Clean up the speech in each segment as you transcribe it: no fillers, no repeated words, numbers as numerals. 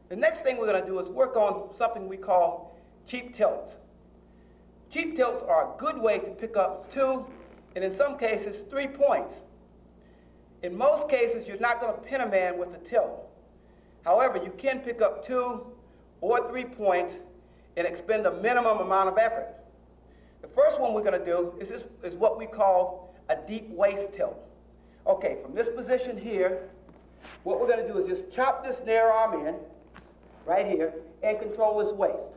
The next thing we're going to do is work on something we call cheap tilts. Cheap tilts are a good way to pick up 2, and in some cases 3 points. In most cases, you're not going to pin a man with a tilt. However, you can pick up 2 or 3 points and expend a minimum amount of effort. The first one we're going to do is what we call a deep waist tilt. Okay, from this position here, what we're going to do is just chop this near arm in, right here, and control his waist.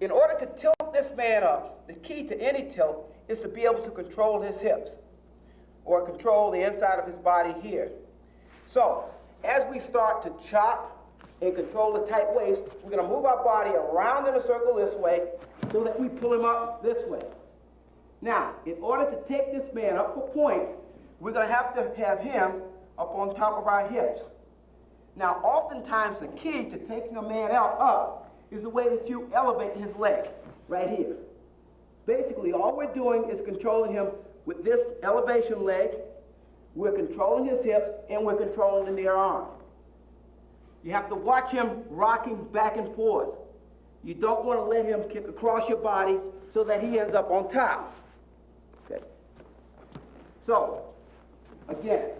In order to tilt this man up, the key to any tilt is to be able to control his hips, or control the inside of his body here. So, as we start to chop and control the tight waist, we're going to move our body around in a circle this way so that we pull him up this way. Now, in order to take this man up for points, we're going to have him up on top of our hips. Now, oftentimes the key to taking a man out up is the way that you elevate his leg, right here. Basically, all we're doing is controlling him with this elevation leg. We're controlling his hips, and we're controlling the near arm. You have to watch him rocking back and forth. You don't want to let him kick across your body so that he ends up on top. Okay. So, again,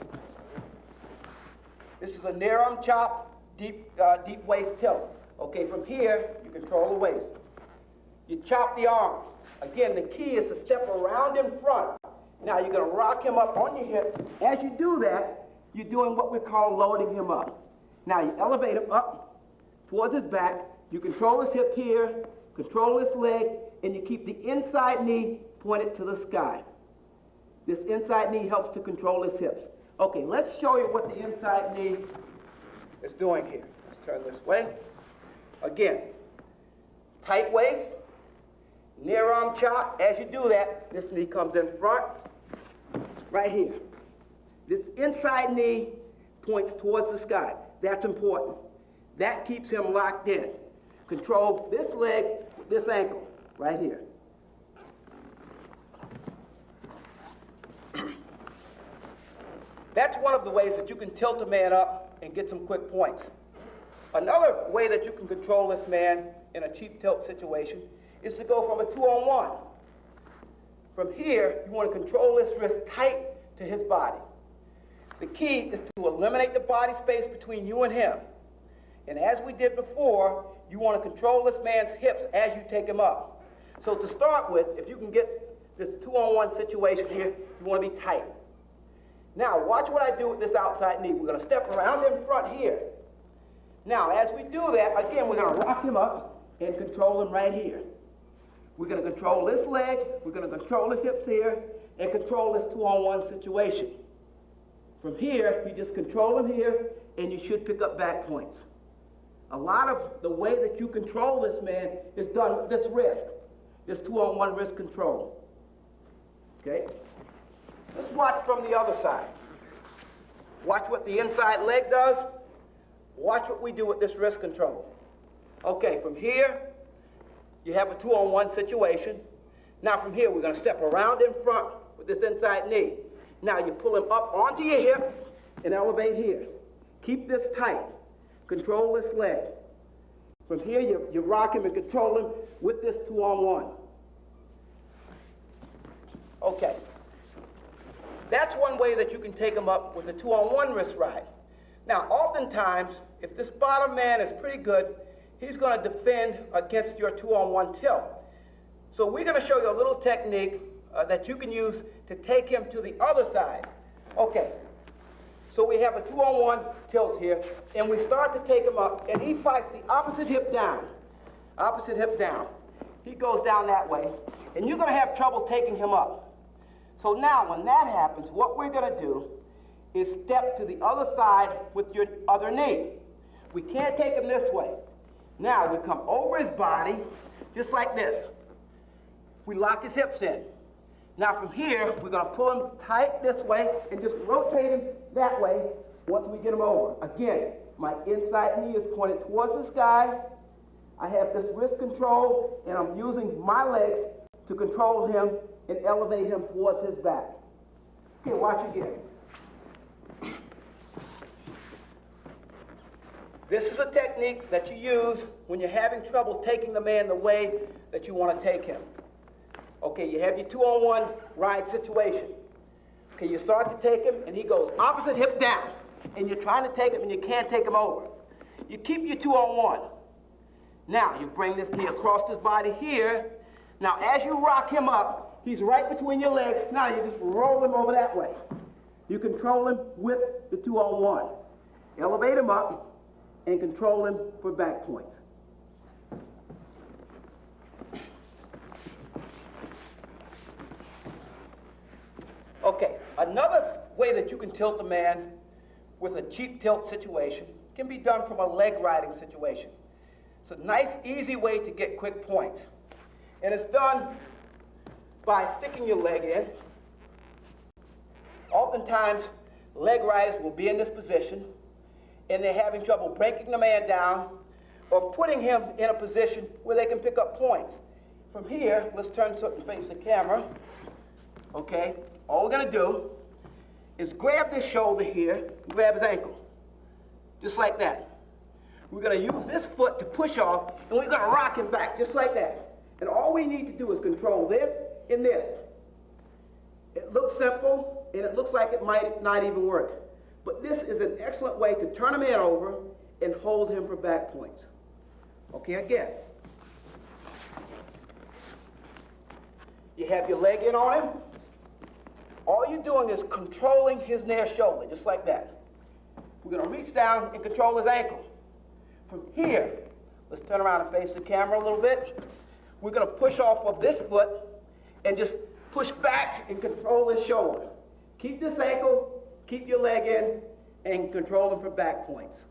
this is a near arm chop, deep waist tilt. Okay, from here, you control the waist. You chop the arm. Again, the key is to step around in front. Now, you're going to rock him up on your hip. As you do that, you're doing what we call loading him up. Now, you elevate him up towards his back. You control his hip here, control his leg, and you keep the inside knee pointed to the sky. This inside knee helps to control his hips. Okay, let's show you what the inside knee is doing here. Let's turn this way. Again, tight waist, near arm chop. As you do that, this knee comes in front, right here. This inside knee points towards the sky. That's important. That keeps him locked in. Control this leg with this ankle, right here. That's one of the ways that you can tilt a man up and get some quick points. Another way that you can control this man in a cheap tilt situation is to go from a 2-on-1. From here, you want to control this wrist tight to his body. The key is to eliminate the body space between you and him. And as we did before, you want to control this man's hips as you take him up. So to start with, if you can get this 2-on-1 situation here, you want to be tight. Now, watch what I do with this outside knee. We're going to step around in front here. Now, as we do that, again, we're going to rock him up and control him right here. We're going to control this leg, we're going to control his hips here, and control this 2-on-1 situation. From here, you just control him here, and you should pick up back points. A lot of the way that you control this man is done with this wrist, this 2-on-1 wrist control. Okay? Let's watch from the other side. Watch what the inside leg does. Watch what we do with this wrist control. Okay, from here, you have a 2-on-1 situation. Now from here, we're going to step around in front with this inside knee. Now you pull him up onto your hip and elevate here. Keep this tight. Control this leg. From here, you rock him and control him with this 2-on-1. Okay. That's one way that you can take him up with a 2-on-1 wrist ride. Now, oftentimes, if this bottom man is pretty good, he's going to defend against your 2-on-1 tilt. So we're going to show you a little technique that you can use to take him to the other side. Okay, so we have a 2-on-1 tilt here, and we start to take him up, and he fights the opposite hip down. Opposite hip down. He goes down that way, and you're going to have trouble taking him up. So now, when that happens, what we're going to do is step to the other side with your other knee. We can't take him this way. Now, we come over his body, just like this. We lock his hips in. Now, from here, we're going to pull him tight this way and just rotate him that way once we get him over. Again, my inside knee is pointed towards the sky. I have this wrist control, and I'm using my legs to control him and elevate him towards his back. Okay, watch again. This is a technique that you use when you're having trouble taking the man the way that you want to take him. Okay, you have your 2-on-1 ride situation. Okay, you start to take him, and he goes opposite hip down, and you're trying to take him, and you can't take him over. You keep your 2-on-1. Now, you bring this knee across his body here. Now, as you rock him up, he's right between your legs. Now, you just roll him over that way. You control him with the 2-on-1. Elevate him up and control him for back points. Okay, another way that you can tilt a man with a cheap tilt situation can be done from a leg riding situation. It's a nice, easy way to get quick points. And it's done by sticking your leg in. Oftentimes, leg riders will be in this position, and they're having trouble breaking the man down or putting him in a position where they can pick up points. From here, let's turn so and face the camera. Okay, all we're gonna do is grab this shoulder here, and grab his ankle, just like that. We're gonna use this foot to push off, and we're gonna rock him back, just like that. And all we need to do is control this and this. It looks simple, and it looks like it might not even work. But this is an excellent way to turn a man over and hold him for back points. Okay, again. You have your leg in on him. All you're doing is controlling his near shoulder, just like that. We're gonna reach down and control his ankle. From here, let's turn around and face the camera a little bit. We're gonna push off of this foot and just push back and control his shoulder. Keep this ankle, keep your leg in, and control him for back points.